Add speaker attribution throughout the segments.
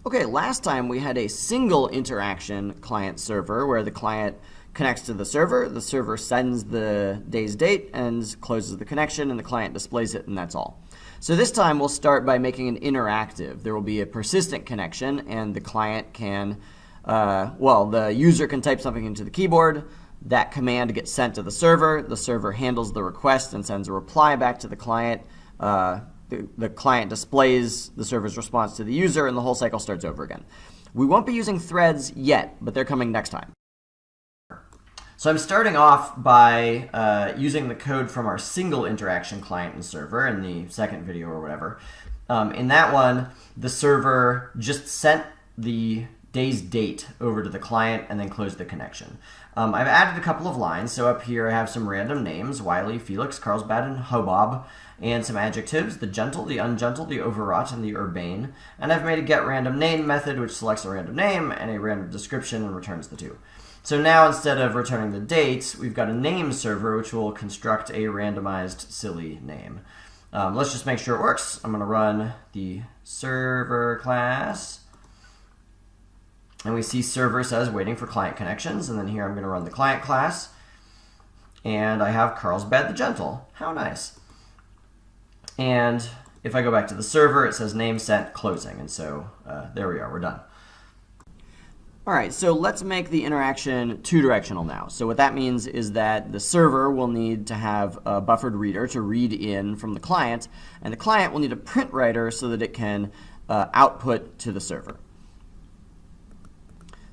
Speaker 1: Okay, last time we had a single interaction client-server where the client connects to the server sends the day's date and closes the connection, and the client displays it, and that's all. So this time we'll start by making an interactive. There will be a persistent connection, and the client can, the user can type something into the keyboard. That command gets sent to the server handles the request and sends a reply back to the client. The client displays the server's response to the user, and the whole cycle starts over again. We won't be using threads yet, but they're coming next time. So I'm starting off by using the code from our single interaction client and server in the second video or whatever. In that one, the server just sent the day's date over to the client and then closed the connection. I've added a couple of lines. So up here I have some random names: Wiley, Felix, Carlsbad, and Hobob, and some adjectives: the gentle, the ungentle, the overwrought, and the urbane. And I've made a getRandomName method which selects a random name and a random description and returns the two. So now instead of returning the date, we've got a name server which will construct a randomized silly name. Let's just make sure it works. I'm going to run the server class. And we see server says waiting for client connections. And then here I'm going to run the client class. And I have Carlsbad the Gentle. How nice. And if I go back to the server, it says name sent closing. And so there we are. We're done. All right, so let's make the interaction two-directional now. So what that means is that the server will need to have a buffered reader to read in from the client, and the client will need a print writer so that it can output to the server.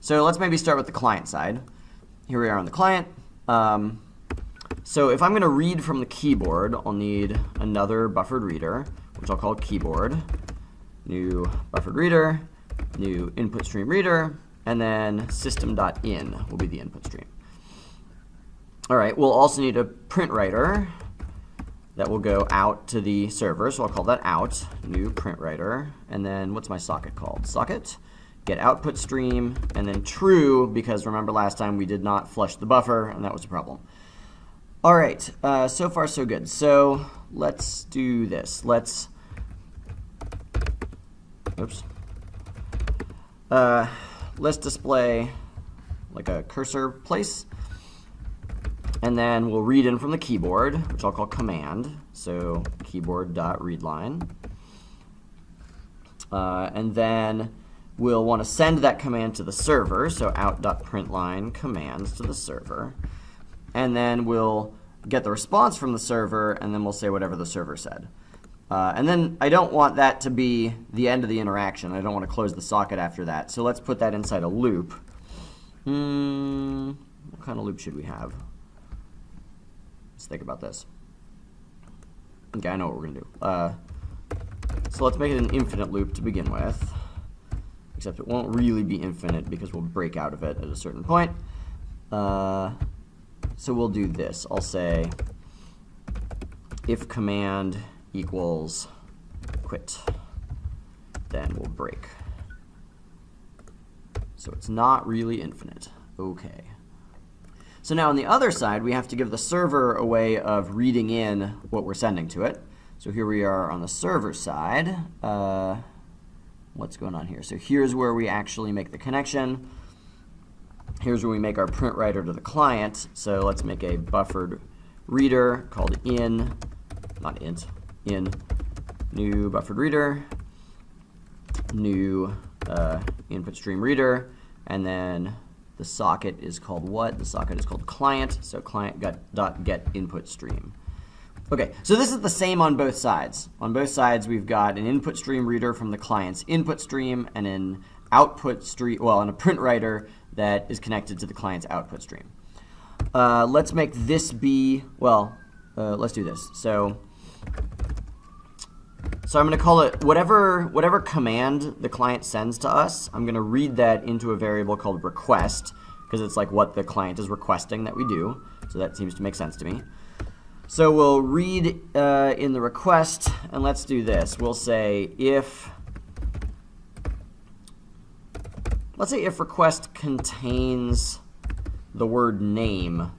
Speaker 1: So let's maybe start with the client side. Here we are on the client. So if I'm going to read from the keyboard, I'll need another buffered reader, which I'll call keyboard. New buffered reader, new input stream reader, and then system.in will be the input stream. All right, we'll also need a print writer that will go out to the server, so I'll call that out, new print writer. And then what's my socket called? Socket, get output stream, and then true, because remember last time we did not flush the buffer, and that was a problem. All right, so far so good. So let's do this. Let's display like a cursor place, and then we'll read in from the keyboard, which I'll call command. So keyboard.readLine, and then we'll want to send that command to the server. So out.println commands to the server, and then we'll get the response from the server, and then we'll say whatever the server said. And then I don't want that to be the end of the interaction. I don't want to close the socket after that. So let's put that inside a loop. What kind of loop should we have? Let's think about this. Okay, I know what we're going to do. So let's make it an infinite loop to begin with. Except it won't really be infinite because we'll break out of it at a certain point. So we'll do this. I'll say if command equals quit, then we'll break. So it's not really infinite. Okay. So now on the other side, we have to give the server a way of reading in what we're sending to it. So here we are on the server side. What's going on here? So here's where we actually make the connection. Here's where we make our print writer to the client. So let's make a buffered reader called in, not int, in new buffered reader, new input stream reader, and then the socket is called what? The socket is called client, so client.get input stream. Okay, so this is the same on both sides. On both sides, we've got an input stream reader from the client's input stream and an output stream, well, and a print writer that is connected to the client's output stream. Let's make this be, well, let's do this. So I'm going to call it whatever command the client sends to us. I'm going to read that into a variable called request, because it's like what the client is requesting that we do. So that seems to make sense to me. So we'll read in the request, and let's do this. We'll say let's say if request contains the word name,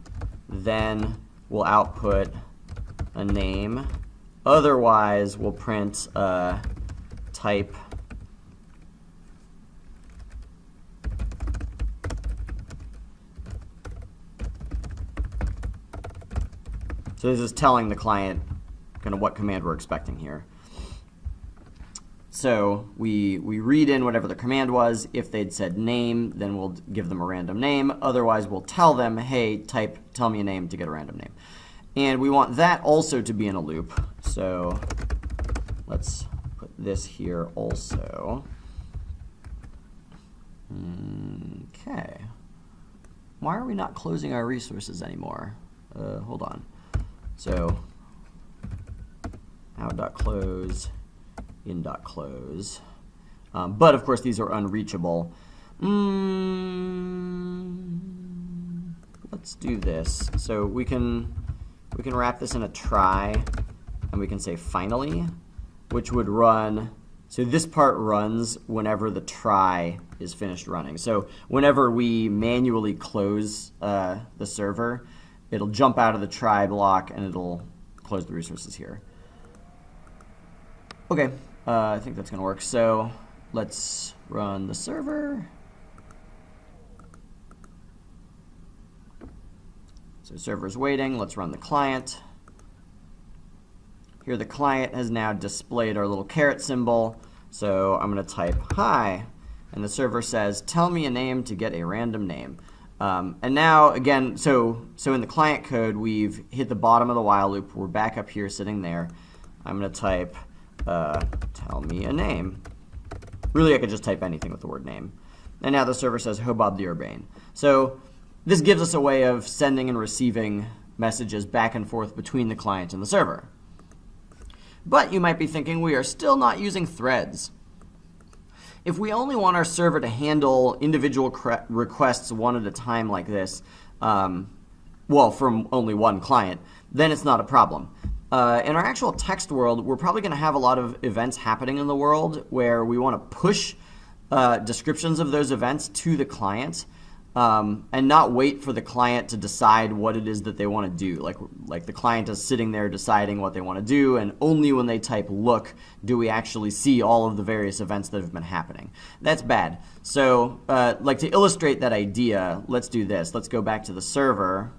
Speaker 1: then we'll output a name. Otherwise, we'll print type So this is telling the client kind of what command we're expecting here. So we read in whatever the command was. If they'd said name, then we'll give them a random name. Otherwise, we'll tell them, hey, tell me a name to get a random name. And we want that also to be in a loop. So let's put this here also. Okay. Why are we not closing our resources anymore? Hold on. So out.close, in.close. But of course, these are unreachable. Let's do this. So we can wrap this in a try, and we can say finally, which would run. So this part runs whenever the try is finished running. So whenever we manually close the server, it'll jump out of the try block and it'll close the resources here. Okay, I think that's gonna work. So let's run the server. So server's waiting. Let's run the client. Here the client has now displayed our little caret symbol. So I'm going to type hi, and the server says, tell me a name to get a random name. And now, again, so in the client code, we've hit the bottom of the while loop. We're back up here sitting there. I'm going to type, tell me a name. Really, I could just type anything with the word name. And now the server says, Hobab the Urbane. So this gives us a way of sending and receiving messages back and forth between the client and the server. But you might be thinking, we are still not using threads. If we only want our server to handle individual requests one at a time like this, well, from only one client, then it's not a problem. In our actual text world, we're probably going to have a lot of events happening in the world where we want to push descriptions of those events to the client. And not wait for the client to decide what it is that they want to do. Like the client is sitting there deciding what they want to do, and only when they type look do we actually see all of the various events that have been happening. That's bad. So like to illustrate that idea, let's do this. Let's go back to the server,